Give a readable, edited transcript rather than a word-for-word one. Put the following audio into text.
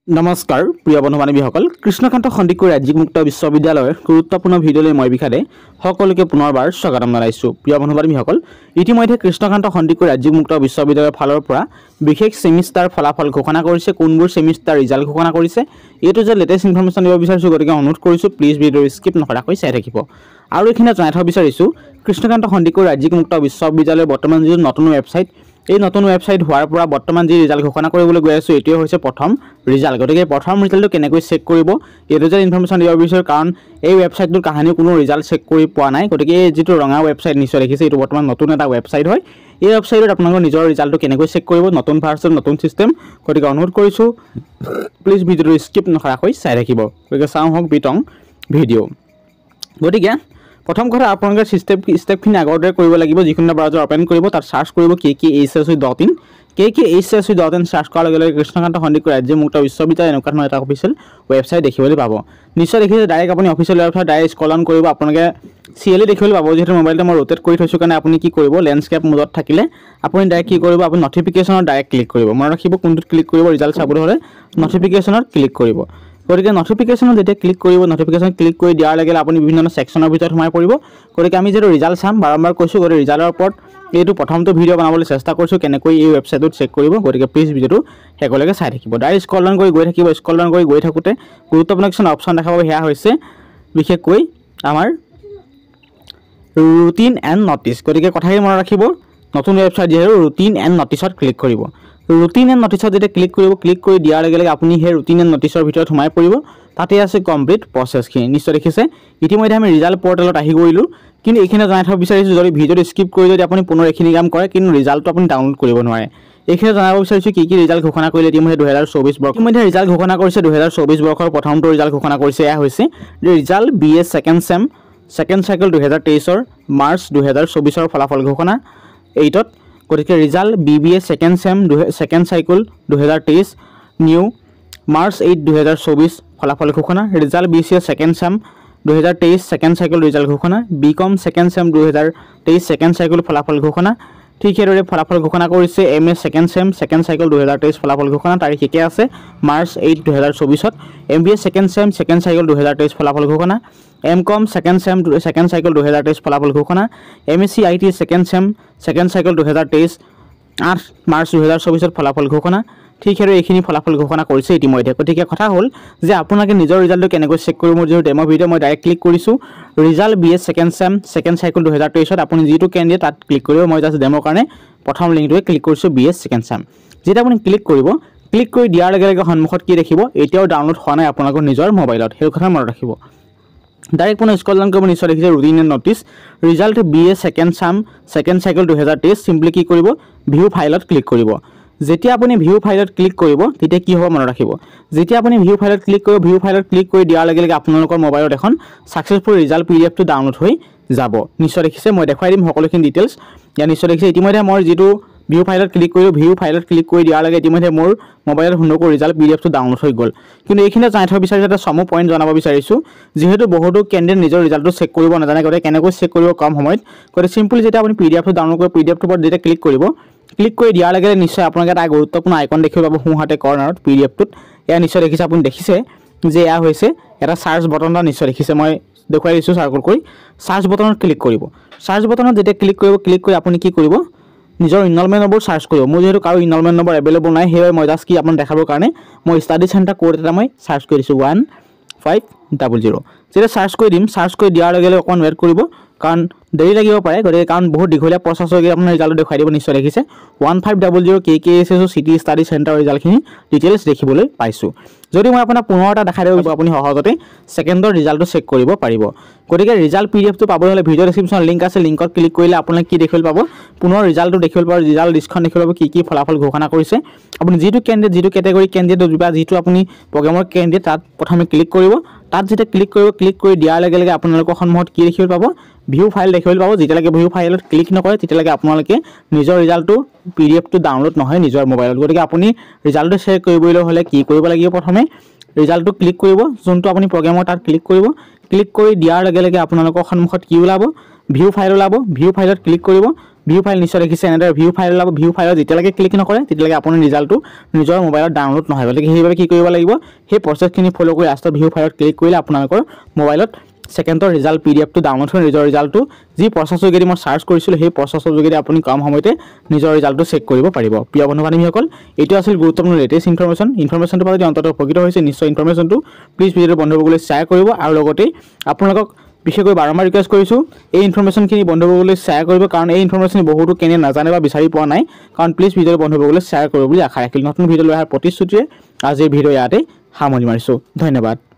নমস্কাৰ প্ৰিয় বন্ধু বান্ধৱীসকল কৃষ্ণকান্ত সন্দিকৈ ৰাজ্যিক মুক্ত বিশ্ববিদ্যালয়ৰ গুৰুত্বপূৰ্ণ ভিডিঅ'লৈ মই বিখাদে সকলোকে পুনৰবাৰ স্বাগতম জনাইছোঁ। প্ৰিয় বন্ধু বান্ধৱীসকল ইতিমধ্যে কৃষ্ণকান্ত সন্দিকৈ ৰাজ্যিক মুক্ত বিশ্ববিদ্যালয়ৰ ফালৰ পৰা বিশেষ সেমিষ্টাৰ ফলাফল ঘোষণা কৰিছে, কোনবোৰ সেমিষ্টাৰ ৰিজাল্ট ঘোষণা কৰিছে এইটো যে লেটেষ্ট ইনফৰমেশ্যন দিব বিচাৰিছোঁ, গতিকে অনুৰোধ কৰিছোঁ প্লিজ ভিডিঅ' স্কিপ নকৰাকৈ চাই থাকিব। আৰু এইখিনি জনাই থব বিচাৰিছোঁ কৃষ্ণকান্ত সন্দিকৈ ৰাজ্যিক মুক্ত বিশ্ববিদ্যালয়ৰ বৰ্তমান যিটো নতুন ৱেবছাইট, এই নতুন ৱেবছাইট হোৱাৰ পৰা বৰ্তমান যি ৰিজাল্ট ঘোষণা কৰিবলৈ গৈ আছোঁ এইটোৱে হৈছে প্ৰথম ৰিজাল্ট। গতিকে প্ৰথম ৰিজাল্টটো কেনেকৈ চেক কৰিব এইটো যে ইনফৰমেশ্যন দিব বিচাৰোঁ, কাৰণ এই ৱেবছাইটটোৰ কাহিনীও কোনো ৰিজাল্ট চেক কৰি পোৱা নাই। গতিকে এই যিটো ৰঙা ৱেবছাইট নিশ্চয় দেখিছে এইটো বৰ্তমান নতুন এটা ৱেবছাইট হয়। এই ৱেবছাইটত আপোনালোকৰ নিজৰ ৰিজাল্টটো কেনেকৈ চেক কৰিব, নতুন ভাৰ্চন নতুন ছিষ্টেম। গতিকে অনুৰোধ কৰিছোঁ প্লিজ ভিডিঅ'টো স্কিপ নকৰাকৈ চাই থাকিব। গতিকে চাওঁ হওক বিতং ভিডিঅ'। গতিকে প্ৰথম কথা আপোনালোকে ষ্টেপখিনি আগতে কৰিব লাগিব। যিকোনো ব্ৰাউজাৰ অ'পেন কৰিব, তাত চাৰ্চ কৰিব KKHSU.in KKHSU.in চাৰ্চ কৰাৰ লগে লগে কৃষ্ণকান্ত সন্দিকৈ ৰাজ্যিক মুক্ত বিশ্ববিদ্যালয় এনেকুৱা ধৰণৰ এটা অফিচিয়েল ৱেবছাইট দেখিবলৈ পাব। নিশ্চয় দেখিছে ডাইৰেক্ট আপুনি official website direct scroll down কৰিব, আপোনালোকে চিৰিয়েলি দেখিবলৈ পাব। যিহেতু মোবাইলটো মই ৰোটেট কৰি থৈছোঁ কাৰণে আপুনি কি কৰিব, লেণ্ডস্কেপ মোডত থাকিলে আপুনি ডাইৰেক্ট কি কৰিব, আপুনি নটিফিকেশ্যনত ডাইৰেক্ট ক্লিক কৰিব। মনত ৰাখিব কোনটোত ক্লিক কৰিব, ৰিজাল্ট চাবলৈ হ'লে নটিফিকেশ্যনত ক্লিক কৰিব। গতিকে নটিফিকেশ্যনত যেতিয়া ক্লিক কৰিব, নটিফিকেশ্যন ক্লিক কৰি দিয়াৰ লগে আপুনি বিভিন্ন ছেকশ্যনৰ ভিতৰত সোমাই পৰিব। গতিকে আমি যিহেতু ৰিজাল্ট চাম বাৰম্বাৰ কৈছোঁ, গতিকে ৰিজাল্টৰ ওপৰত এইটো প্ৰথমটো ভিডিঅ' বনাবলৈ চেষ্টা কৰিছোঁ কেনেকৈ এই ৱেবছাইটত চেক কৰিব। গতিকে প্লিজ ভিডিঅ'টো শেষলৈকে চাই থাকিব। ডাইৰেক্ট স্ক্ৰল ডাউন কৰি গৈ থাকিব। স্ক্ৰল ডাউন কৰি গৈ থাকোঁতে গুৰুত্বপূৰ্ণ কিছুমান অপশ্যন দেখাব, সেয়া হৈছে বিশেষকৈ আমাৰ ৰুটিন এণ্ড নটিছ। গতিকে কথাখিনি মনত ৰাখিব, নতুন ৱেবছাইট যিহেতু ৰুটিন এণ্ড নটিছত ক্লিক কৰিব। ৰুটিন এণ্ড নটিছত যেতিয়া ক্লিক কৰিব, ক্লিক কৰি দিয়াৰ লগে লগে আপুনি সেই ৰুটিন এণ্ড নটিছৰ ভিতৰত সোমাই পৰিব। তাতে আছে কমপ্লিট প্ৰচেছখিনি। নিশ্চয় দেখিছে ইতিমধ্যে আমি ৰিজাল্ট পৰ্টেলত আহি কৰিলোঁ, কিন্তু এইখিনি জনাই থব বিচাৰিছোঁ যদি ভিডিঅ'টো স্কিপ কৰি যদি আপুনি পুনৰ এইখিনি কাম কৰে কিন্তু ৰিজাল্টটো আপুনি ডাউনলোড কৰিব নোৱাৰে। এইখিনি জনাব বিচাৰিছোঁ কি ৰিজাল্ট ঘোষণা কৰিলে ইতিমধ্যে 2024 বৰ্ষ। ইতিমধ্যে ৰিজাল্ট ঘোষণা কৰিছে 2024 বৰ্ষৰ প্ৰথমটো ৰিজাল্ট ঘোষণা কৰিছে। এয়া হৈছে result BA second sem second cycle 2023 March 2024 ফলাফল ঘোষণা 8ত। গতিকে result BBA second sem second cycle 2023 new March 8, 2024 ফলাফল ঘোষণা। Result BCA second sem 2023 second cycle result ঘোষণা। BCom second sem 2023 second cycle ফলাফল ঘোষণা। ঠিক সেইদৰে ফলাফল ঘোষণা কৰিছে MA second sem second cycle 2023 ফলাফল ঘোষণা। তাৰিখ একে আছে March 8, 2024ত। MBA second sem second cycle 2023 ফলাফল ঘোষণা। MCom second sem second cycle 2023 ফলাফল ঘোষণা। MSc IT second sem second cycle 2023 8 March 2024ত ফলাফল ঘোষণা। ঠিক সেইদৰে এইখিনি ফলাফল ঘোষণা কৰিছে ইতিমধ্যে। গতিকে কথা হ'ল যে আপোনালোকে নিজৰ ৰিজাল্টটো কেনেকৈ চেক কৰিব, মোৰ যিটো ডেমো ভিডিঅ' মই ডাইৰেক্ট ক্লিক কৰিছোঁ result BA second sem second cycle 2023ত। আপুনি যিটো কেণ্ডিডেট তাত ক্লিক কৰিব, মই জাষ্ট ডেমোৰ কাৰণে প্ৰথম লিংকটোৱে ক্লিক কৰিছোঁ BA ছেকেণ্ড চেম। যেতিয়া আপুনি ক্লিক কৰিব, ক্লিক কৰি দিয়াৰ লগে লগে সন্মুখত কি দেখিব, এতিয়াও ডাউনলোড হোৱা নাই আপোনালোকৰ নিজৰ মোবাইলত, সেই কথা মনত ৰাখিব। ডাইৰেক্ট পুনৰ স্ক্ৰল ডাউন কৰিব, নিশ্চয় দেখিছে routine and notice result BA second sem second cycle 2023। Simply কি কৰিব, ভিউ ফাইলত ক্লিক কৰিব। যেতিয়া আপুনি ভিউ ফাইলত ক্লিক কৰিব তেতিয়া কি হ'ব মনত ৰাখিব, যেতিয়া আপুনি ভিউ ফাইলত ক্লিক কৰিব, ভিউ ফাইলত ক্লিক কৰি দিয়াৰ লগে লগে আপোনালোকৰ মোবাইলত এখন ছাকচেছফুল ৰিজাল্ট PDF টো ডাউনলোড হৈ যাব। নিশ্চয় দেখিছে, মই দেখুৱাই দিম সকলোখিনি ডিটেইলছ। ইয়াত নিশ্চয় দেখিছে ইতিমধ্যে মই যিটো ভিউ ফাইলত ক্লিক কৰিলোঁ, ভিউ ফাইলত ক্লিক কৰি দিয়াৰ লগে ইতিমধ্যে মোৰ মোবাইলত সুন্দৰকৈ ৰিজাল্ট PDF টো ডাউনলোড হৈ গ'ল। কিন্তু এইখিনি জনাই থব বিচাৰিছোঁ, এটা চমু পইণ্ট জনাব বিচাৰিছোঁ। যিহেতু বহুতো কেণ্ডিডেট নিজৰ ৰিজাল্টটো চেক কৰিব নাজানে, গতিকে কেনেকৈ চেক কৰিব কম সময়ত। গতিকে চিম্পলি যেতিয়া আপুনি PDF টো ডাউনলোড কৰিব, PDF টোৰ ওপৰত যেতিয়া ক্লিক কৰিব, ক্লিক কৰি দিয়াৰ লগে নিশ্চয় আপোনালোকে এটা গুৰুত্বপূৰ্ণ আইকন দেখিব পাব সোঁহাতে কৰ্ণাৰত PDF টোত। এয়া নিশ্চয় দেখিছে, আপুনি দেখিছে যে এয়া হৈছে এটা চাৰ্চ বটন এটা নিশ্চয় দেখিছে, মই দেখুৱাই দিছোঁ চাৰ্কল কৰি। চাৰ্চ বটনত ক্লিক কৰিব। চাৰ্চ বটনত যেতিয়া ক্লিক কৰিব, ক্লিক কৰি আপুনি কি কৰিব, নিজৰ ইনৰলমেণ্ট নম্বৰ চাৰ্চ কৰিব। মোৰ যিহেতু কাৰো ইনৰলমেণ্ট নম্বৰ এভেইলেবল নাই, সেয়ে মই জাষ্ট কি আপোনাক দেখাবৰ কাৰণে মই ষ্টাডি চেণ্টাৰ কোড এটা মই চাৰ্চ কৰি দিছোঁ 1500। যেতিয়া চাৰ্চ কৰি দিম, চাৰ্চ কৰি দিয়াৰ লগে লগে অকণমান ৱেইট কৰিব, কাৰণ দেৰি লাগিব পাৰে। গতিকে কাৰণ বহুত দীঘলীয়া প্ৰচেছ হৈ আপোনাৰ ৰিজাল্টটো দেখুৱাই দিব। নিশ্চয় দেখিছে 1500 KKHSU চিটি ষ্টাডি চেণ্টাৰৰ ৰিজাল্টখিনি ডিটেইলছ দেখিবলৈ পাইছোঁ। যদি মই আপোনাক পুনৰ এটা দেখাই দিব, আপুনি সহজতে ছেকেণ্ডৰ ৰিজাল্টটো চেক কৰিব পাৰিব। গতিকে ৰিজাল্ট PDF টো পাবলৈ হ'লে ভিডিঅ' ডেছক্ৰিপশ্যনত লিংক আছে, লিংকত ক্লিক কৰিলে আপোনাক কি দেখিবলৈ পাব, পুনৰ ৰিজাল্টটো দেখিবলৈ পাব, ৰিজাল্ট লিষ্টখন দেখিবলৈ পাব, কি ফলাফল ঘোষণা কৰিছে। আপুনি যিটো কেণ্ডিডেট, যিটো কেটেগৰী কেণ্ডিডেট বা যিটো আপুনি প্ৰগ্ৰেমৰ কেণ্ডিডেট তাত প্ৰথমে ক্লিক কৰিব। তাত যেতিয়া ক্লিক কৰিব, ক্লিক কৰি দিয়াৰ লগে লগে আপোনালোকৰ সন্মুখত কি দেখিবলৈ পাব, ভিউ ফাইল দেখিবলৈ পাব। যেতিয়ালৈকে ভিউ ফাইলত ক্লিক নকৰে তেতিয়ালৈকে আপোনালোকে নিজৰ ৰিজাল্টটো PDF টো ডাউনলোড নহয় নিজৰ মোবাইলত। গতিকে আপুনি ৰিজাল্টটো চেক কৰিবলৈ হ'লে কি কৰিব লাগিব, প্ৰথমে ৰিজাল্টটো ক্লিক কৰিব, যোনটো আপুনি প্ৰগ্ৰেমৰ তাত ক্লিক কৰিব। ক্লিক কৰি দিয়াৰ লগে লগে আপোনালোকৰ সন্মুখত কি ওলাব, ভিউ ফাইল ওলাব। ভিউ ফাইলত ক্লিক কৰিব, ভিউ ফাইল নিশ্চয় দেখিছে এনেদৰে ভিউ ফাইল ওলাব ভিউ ফাইলত যেতিয়ালৈকে ক্লিক নকৰে তেতিয়ালৈকে আপোনাৰ ৰিজাল্টটো নিজৰ মোবাইলত ডাউনলোড নহয় গতিকে সেইবাবে কি কৰিব লাগিব সেই প্ৰচেছখিনি ফ'ল' কৰি লাষ্টত ভিউ ফাইলত ক্লিক কৰিলে আপোনালোকৰ মোবাইলত সেকেন্ডৰ ৰিজাল্ট পিডিএফটো ডাউনলোড কৰি নিজৰ ৰিজাল্টটো যি প্ৰচেছৰ যোগেদি মই সাৰ্চ কৰিছিলোঁ সেই প্ৰচেছৰ যোগেদি আপুনি কম সময়তে নিজৰ ৰিজাল্টটো চেক কৰিব পাৰিব প্ৰিয় বন্ধু বান্ধৱীসকল এইটো আছিল গুৰুত্বপূৰ্ণ লেটেষ্ট ইনফৰমেশ্যনটো পালে অন্তত উপকৃত হৈছে নিশ্চয় ইনফৰমেশ্যনটো প্লিজ ভিডিঅ'টো বন্ধুসকলে শ্বেয়াৰ কৰিব আৰু লগতে আপোনালোকক বিশেষকৈ বাৰম্বাৰ ৰিকুৱেষ্ট কৰিছোঁ এই ইনফৰমেশ্যনখিনি বন্ধুসকলে শ্বেয়াৰ কৰিব কাৰণ এই ইনফৰমেশ্যন বহুতো কেনে নাজানে বা বিচাৰি পোৱা নাই কাৰণ প্লিজ ভিডিঅ'টো বন্ধুসকলে শ্বেয়াৰ কৰিব বুলি আশা ৰাখিলোঁ নতুন ভিডিঅ' লৈ অহাৰ প্ৰতিশ্ৰুতিৰে আজিৰ ভিডিঅ' ইয়াতে সামৰণি মাৰিছোঁ ধন্যবাদ